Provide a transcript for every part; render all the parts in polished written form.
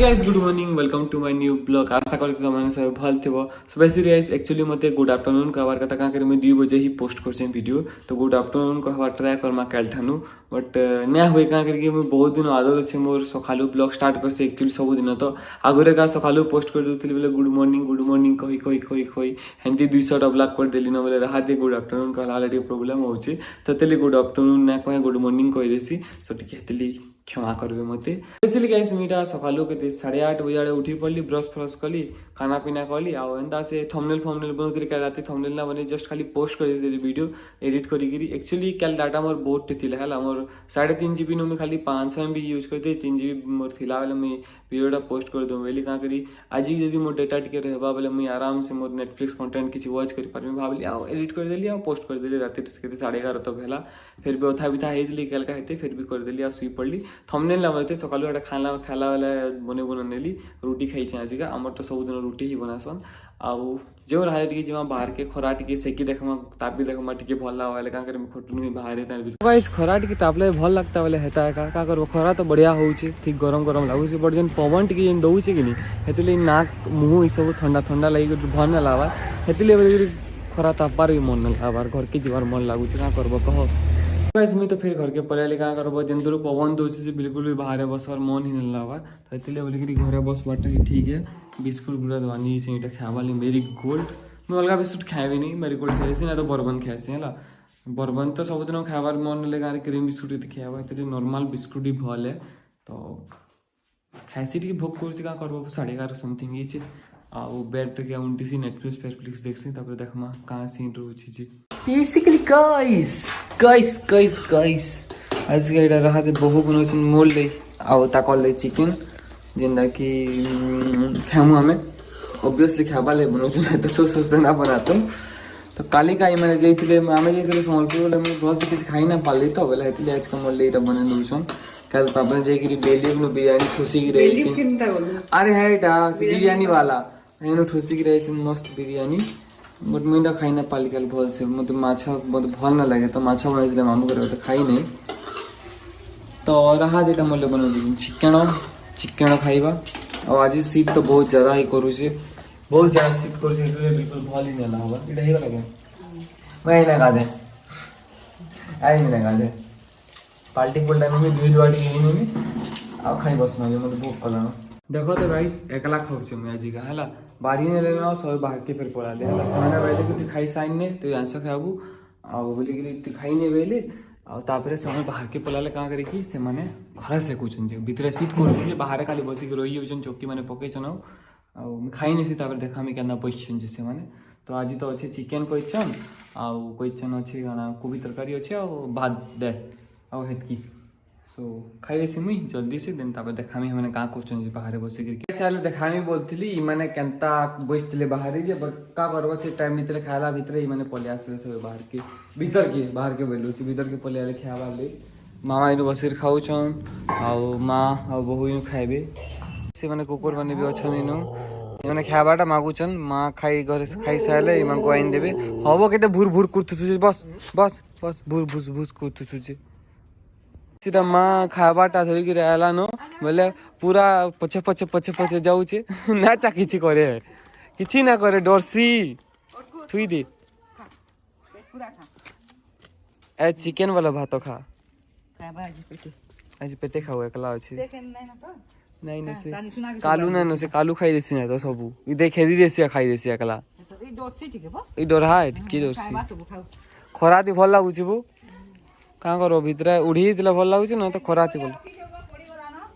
Guys good morning welcome to my new blog. आशा करते तुम सब भल थे। सो बेसिकली गाइस एक्चुअली मते गुड आफ्टरनून कहबार कथा का मैं 2 बजे ही पोस्ट कर वीडियो। तो गुड आफ्टरनून कहबार ट्राए करमा काल ठानु बट ना हुए क्या करके मैं बहुत दिन आदत अच्छे मोर सकालू ब्लॉग स्टार्ट कर से एक्चुअली सब दिन। तो आगुरे का सकालू पोस्ट कर दूसरी बोले गुड मॉर्निंग कही कही कही कही हेंती 200 ब्लॉग कर देली ना बोले राहते गुड आफ्टरनून कहला प्रोब्लेम होची। तो तेली गुड आफ्टरनून ना कहे गुड मॉर्निंग कही देसी। सो टिके क्षमा करेंगे मते। बेसिकली गाइस मीटा सकालू के 8:30 बजे उठी पड़ली ब्रश फ्रश कली खाना पीना कली आउ एंता से थंबनेल बनौती क्या राती थंबनेल ना बने जस्ट खाली पोस्ट कर देली वीडियो एडिट करी। एक्चुअली कल डाटा मोर बहुत थिला है मोर 3.5 GB नु खाली 500 MB यूज करते 3 GB मोर थिला बेले मुई वीडियोटा पोस्ट कर दूँ बोली क्या करी आज जब मोर डेटा टिके रहबा बोले मुई आराम से मोर नेटफ्लिक्स कंटेंट किसी वॉच कर पारबी भावली आउ एडिट कर देली आउ पोस्ट कर देली राति 11:30 तक है। फिर भी अथा बिथा होती कल का हेते फिर भी कर देली आ सुई पड़ली थंबनेल ला बनते सकालू एटा खाना खाला वाला बने नेली रुटी खाई आज का आमर तो सब दिन रुटी ही बनासन आउ जो रहा टे जमा बाहर के खरा टे सेकी देखमा तापी देखमा टे भल लगे क्या कर खोटनु बाहर गाइस खरा टे तापले भल लगता बोले हेता का करबो खरा तो बढ़िया होउछे ठीक गरम गरम लागुछे बट जेन पवन टे जेन दउछे कि नी हेतिले नाक मुंह ई सब ठंडा ठंडा लगी भल ना लावा हेतिले खरा तापार भी मन ना लाबार घर के जीवार मन लागुछे का करबो कह। गाइस मुई तो फिर घर के पलैली क्या करब जेन पवन दौर बिल्कुल भी बाहर बसवार मन ही नहीं लगा तो ये बोलिक घर बस बाट ही ठीक है। बिस्कुट गुड़ा दवानी से खावाली मेरी गोल्ड मुझे अलग बिस्कुट खाएबी नहीं मेरी गोल्ड खाएसी ना तो बर्बन खाएसी है बर्बन तो सब दिन खाबार मन लगे क्रीम बिस्कुट खावा ये नॉर्मल बिस्कुट ही भल है तो खाएसी टी भोग कर 11:30 समथिंग ये आउ बेड टे उठी नेटफ्लिक्स फेटफ्लिक्स देखसी देखमा कहाँ सीन रोचे बेसिकली गाइस आज के इटा रहा बहु बनौन मोल ले आउ ताकल चिकेन जेनटा कि खामु हमें ऑब्वियसली खावा ले बनौन तो सस्ते ना बनाते तो काली का मैंने जाइए आम जाइए सम्बलपुर बोले मुझे भल से किसी खाई ना पाली तो बोले आज का मोल ये बना दौन क्या जाकि बेली बिरियानी ठोसिक रही अरे है बिरियानी वाला एनु ठोसिक रही मस्त बिरियानी बट मुझे खाई ना पाली कल भल से मत माछ बहुत भल ना लगे तो माछ बनाई मामू घर तो खाई नहीं तो रहा देटा मोल बना चिकेन खाइबा और आज शीत तो बहुत ज़्यादा ही करुचे बहुत ज़्यादा शीत कर बिल्कुल भल ही नहीं होगा ये लगे मैं ही लगा दे आई नहीं लगा दे पाल्टी पुल्टा में दुई दुआटी आ खाई बस मतलब भोग कल देखो तो गाइस एकला खाऊचे मुझे आज का है बारी ने लेना सब बाहर के फिर पड़ा ले से बेले कि तू खाई साइन ने तो आंस खाबू आ बोली कि तू खाई नहीं बेले आउे से बाहर के पलाले क्या करी से मैंने खरा से कुछन भितर शीत कर बाहर खाली बसिक रही होचन चौकी मैंने पकईन आउ खाई नहीं तापर देखा मैं क्या बसन से मैंने तो आज तो अच्छे चिकेन कहन आउ कहन अच्छे कोबी तरकारी अच्छे आ भात दे आउ हेतकी सो खाई मुई जल्दी से देन तापर देखा मैंने क्या कर बाहर बसिक देखा बोलती मैंने केन्ता बसते बाहर जे बट क्या करब से टाइम भितर खाला भितर मैंने पलि आसे सब बाहर के बोलूँ भर के पलि आए खाबार मामा इन बस खाऊन आउ माँ आ बहु इन खाइबे से मैंने कुकुर मैंने भी अच्छा मैंने खाबाटा मागुचन माँ खाई घर खाई सारे इमान को आईन देवे हम के भूर भूर कुर्तुसुचे बस बस बस भूर भूस भूस कुर्तुसुचे सीधा माँ खाबाटा धरिक आलान बोले पूरा पछे पछे पछे पछे जाऊे ना चा कि करे कि ना करे डरसी थुई दे ए चिकेन वाला भात खा आज पेटे खाऊ एकला अच्छे नहीं ना से कालू ना से कालू खाई देसी ना तो सब देखे दी देसी खाई देसी एकला ई डर है कि डरसी खरा दी भल लागुच बो क्या कर भितर उड़ी भल लगुच ना तो खराती बोल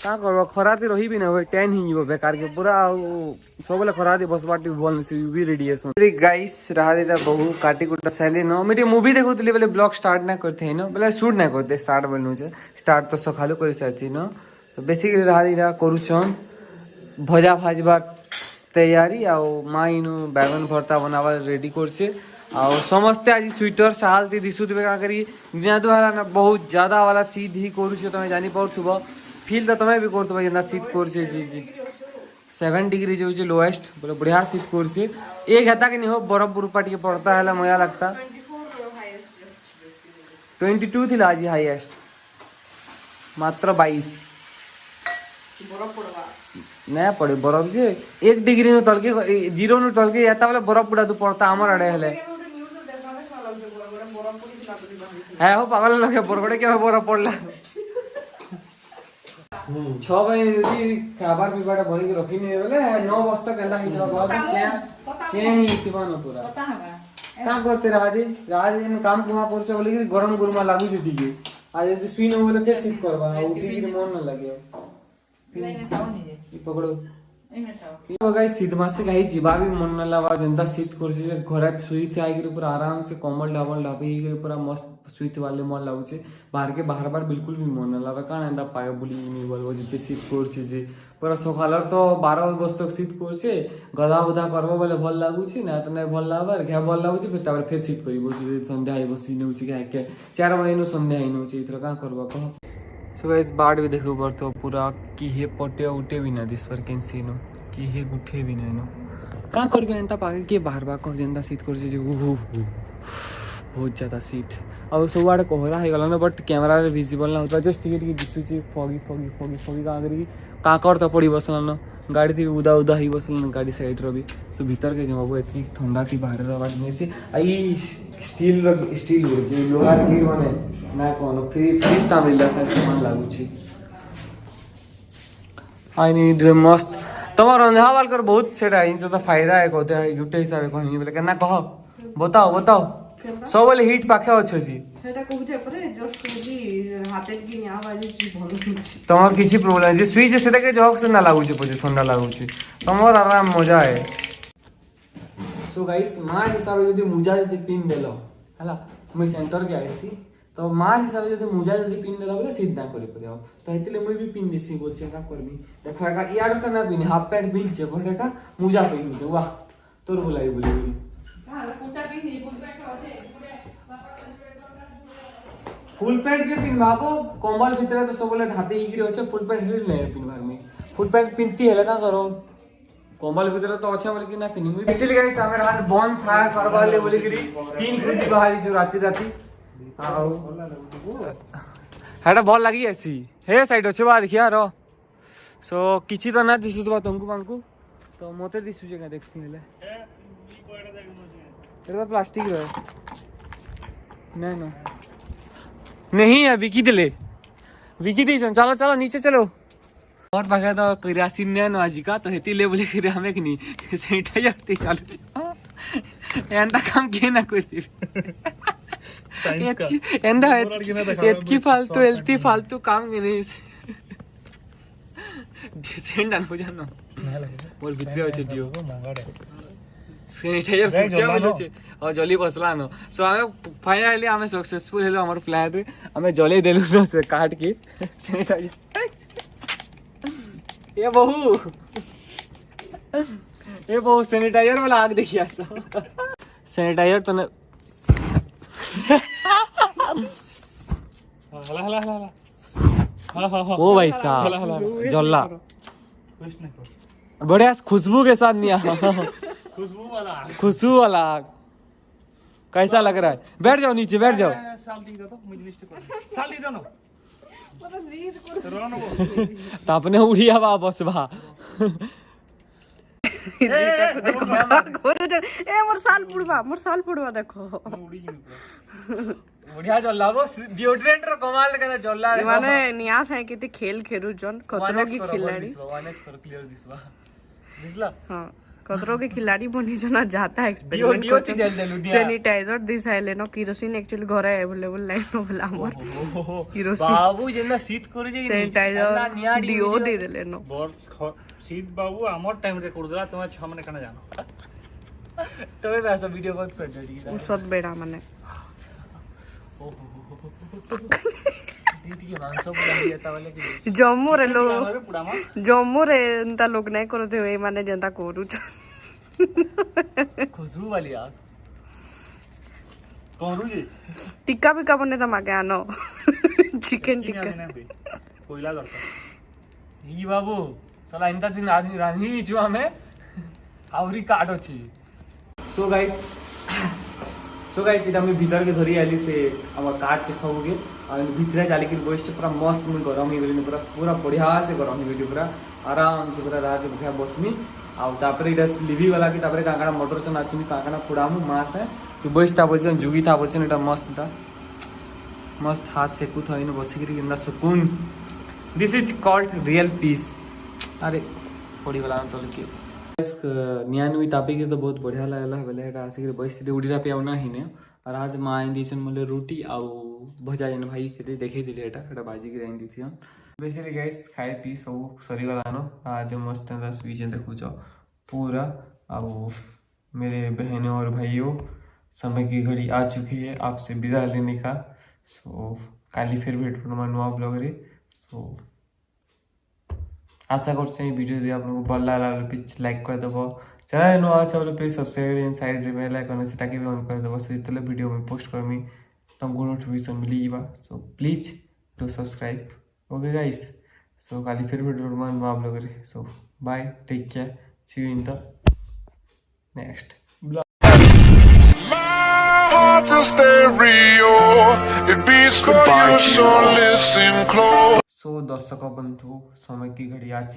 क्या कर खराती रही भी ना टेन ही बेकार के पूरा सब खराती बसवा भल भी रेडिएशन गाइस रहा बहु काटी कुटा सारे न मुझे मूवी देखुली बोले ब्लॉग स्टार्ट ना करते न बोले शूट ना करते स्टार्ट बोलूँ स्टार्ट तो सकालू कर सारी न तो बेसिकली रहा करुचन भजा भाजवा तैयारी आउ माँ इनु बैगन भर्ता बनावा रेडी करछे आउ समस्ते आज स्वेटर साल टी दिशुवे क्या करी दिना दुहारा ना बहुत ज़्यादा वाला शीत ही करुचे तुम जानी पार्थुब फिल तो तुम्हें भी करथुब जेना शीत करछे जी जी 7 डिग्री जो लोएस्ट बोले बढ़िया शीत करछे एक हेता कि नहीं हो बरफ बुरफा टी पड़ता है मजा लगता 22 थी आज हाईएस्ट मात्र 22 नया पड़े बरफ जे 1 डिग्री नु तल के 0 नु तल के याता वाला बरफ पुडा तू पड़ता हमर अड़े हेले है हो पागल लगे बरगड़े के बरफ पड़ला 6 बजे यदि खाबार पिबाटा भरी के रखी नहीं बोले 9 बजे तक एंदा हिजवा बात चे ही इतिबान पूरा का करते राजी ने काम कुमा करछ बोले कि गरम गुरमा लागु जे दिगे आज यदि सुई न बोले के सीट करबा उठी के मन न लागे नहीं थाओ नहीं जे पकड़ो एने थाओ यो गाइस शीत मासे गाई जीवा भी मन न लावा जनता शीत करछ जे घरे सुई थे आगे पूरा आराम से कमल डाबल डाबी के पूरा मस्त सुईत वाले मन लागुचे बाहर के बार बिल्कुल भी मन न लावा कान एंदा पाए बुली नी बोलबो जते शीत करछ जे पूरा सकालर तो 12 बजे तक शीत करछे गदा बदा करबो बोले भल लागुची ना त नै भल लाबर घ्या भल लागुची फिर शीत करी बसी संध्या आई बसी नउची के 4 बजे नो संध्या आई नउची इतर का करबा कह सो गाइस बाड भी देखो पर तो पूरा की हे पटे उठे भी ना दिस पर कैन सी नो की हे उठे भी ना नो का करबे एंता पागे के बाहर बा कह जेंदा शीत करछे जे बहुत ज्यादा शीत अब सबआडे कोहरा है गला न बट कैमरा रे विजिबल ना होता जस्ट टिके दिसुची फॉगी का आगरी काकर तो पड़ी बसला न गाड़ी थी उदा ही बसला न गाड़ी साइड रो भी सो भीतर के जमाबो एतनी ठंडा थी बाहर रो आवाज में से आई स्टील हो जे लोहार की माने ना कोनो फ्रीज ता मिलला से सामान लागू छी आई नीड मस्त तमर अंधावाल कर बहुत सेटा इन तो फायदा है कहते है गुटे हिसाब कहनी बोले केना कह बताओ सब वाले हिट पाखे अच्छे छी सेटा कहूचे परे जस्ट कहूची हाथे की आवाज छी भलो छी तमर किछि प्रॉब्लम जे स्विच सेटा के जॉक से ना लागू छी पजे ठंडा लागू छी तमर आराम मजा है सो गाइस मार हिसाब यदि मुजा यदि पिन देलो हला मैं सेंटर के आइसी तो मार हिसाब यदि मुजा यदि पिन देलो बोले सीधा करे पड़ियो तो हेतले मैं भी पिन देसी बोलछे का करबी देखो का यार का ना पिन हाफ पैंट पिन छे बोले का मुजा पिन छे वाह तोर बोलाई बोली हां फुटा पिन फुल पैंट होते फुल पैंट के पिन बाबो कंबल भीतर तो सब बोले ढापे ही गिरे होचे फुल पैंट हिल ले पिन भर में फुल पैंट पिनती है ना करो कंबल भीतर तो अच्छा बोले कि ना पिनी इसलिए गाइस हमें रात बॉन फायर करबा ले बोले गिरी 3 खुजी बाहरी जो राती आओ हेडा बॉल लगी ऐसी हे साइड अच्छे बा देखिया रो सो किछि तो ना दिसु तो तुमको मांगू तो मोते दिसु जे का देखसी हेले एटा प्लास्टिक रो ना नहीं है विकी दिले विकी दी चलो नीचे चलो और बाकी तो किरासिन ने न आज का तो हेती ले बोले कि हमें कि नहीं सैनिटाइजर ते चलो एंदा काम के ना करती एंदा एतकी फालतू काम के नहीं सेंडन हो जानो बोल भितरे होचे दियो सैनिटाइजर फुटिया बोलो छे और जली बसला न सो हमें फाइनली हमें सक्सेसफुल हेलो हमर प्लान रे हमें जले देलु न से काट के सैनिटाइजर ये बहु सैनिटाइजर वाला आग देखिया सैनिटाइजर तो न हला ओ भाई साहब जल्ला बढ़िया खुशबू के साथ निया खुशबू वाला कैसा लग रहा है बैठ जाओ नीचे बैठ जाओ तो अपने उड़िया बा बस बा मोर साल पुड़वा देखो बढ़िया जल्ला वो डिओड्रेंट रो कमाल के जल्ला माने नियास है किते खेल खेरु जन कतरो की खिलाड़ी 1x करो क्लियर दिसला हां कतरो के खिलाड़ी बनी जना जाता एक्सपेरिमेंट सैनिटाइजर दिस है लेनो केरोसिन एक्चुअली घरे अवेलेबल लाइन होला हमर केरोसिन बाबू जेना शीत करे जे सैनिटाइजर डीओ दे दे लेनो शीत बाबू हमर टाइम रे कर दला तुम छ मने कना जानो तबे वैसा वीडियो बहुत कर देडी उ सब बेड़ा माने जम्मू रे एंता लोग नहीं करते हुए माने जनता करू खुशबू वाली आग करू जी टिक्का बिक्का बने त मागे आनो चिकन टिक्का कोइला दरकार ई बाबू साला इंता दिन आदमी रानी जो हमें आवरी काट अछि सो गाइस सो गाइस इटा मैं भीतर के धरी आली से हमर काट के सब के और भीतर जाली के बस पूरा मस्त में गरम ही गली पूरा पूरा बढ़िया से गरम ही गली पूरा आराम से पूरा रात भूखा बसमी आ तापर इटा लिवी वाला की तापर काकाना मटर चना चुनी काकाना पुडामु मास है तू बस ता बोलछन जुगी था बोलछन इटा मस्त हाथ से कुछ होइन बसिकरी किंदा सुकून this is called real piece अरे पड़ी गला तो लिखिए नियानुई तापी के तो बहुत बढ़िया लागला बेले एटा आसिक बसती उडीरा पे आउना हिने और आज माँ आई दीछन मोले रोटी आउ भजा जन भाई के देखे दिले एटा बाजी की राइन दीथियन बेसिकली गाइस खाए पी सब सरी गलानो आज मस्त दा स्वीजन देखुछ पूरा आउ मेरे बहनों और भाइयों समय की घड़ी आ चुकी है आपसे विदा लेने का सो काली फिर भेट पड़मा नुआ ब्लॉग रे सो आशा करछे वीडियो दे आप लोग भल लागला प्लीज लाइक कर देबो चैनल नुआ अच्छा बोले प्लीज सब्सक्राइब इन साइड रे बेल आइकन से ताकि भी ऑन कर देबो सो इतले वीडियो में पोस्ट करमी तुमको नोटिफिकेशन मिलीबा so please do subscribe okay guys so काली फिर भेट पड़मा नुआ ब्लॉग रे so bye take care see you in the next To stereo, it beats for you, so listen close. So दर्शक बंधु समय की घड़ी आज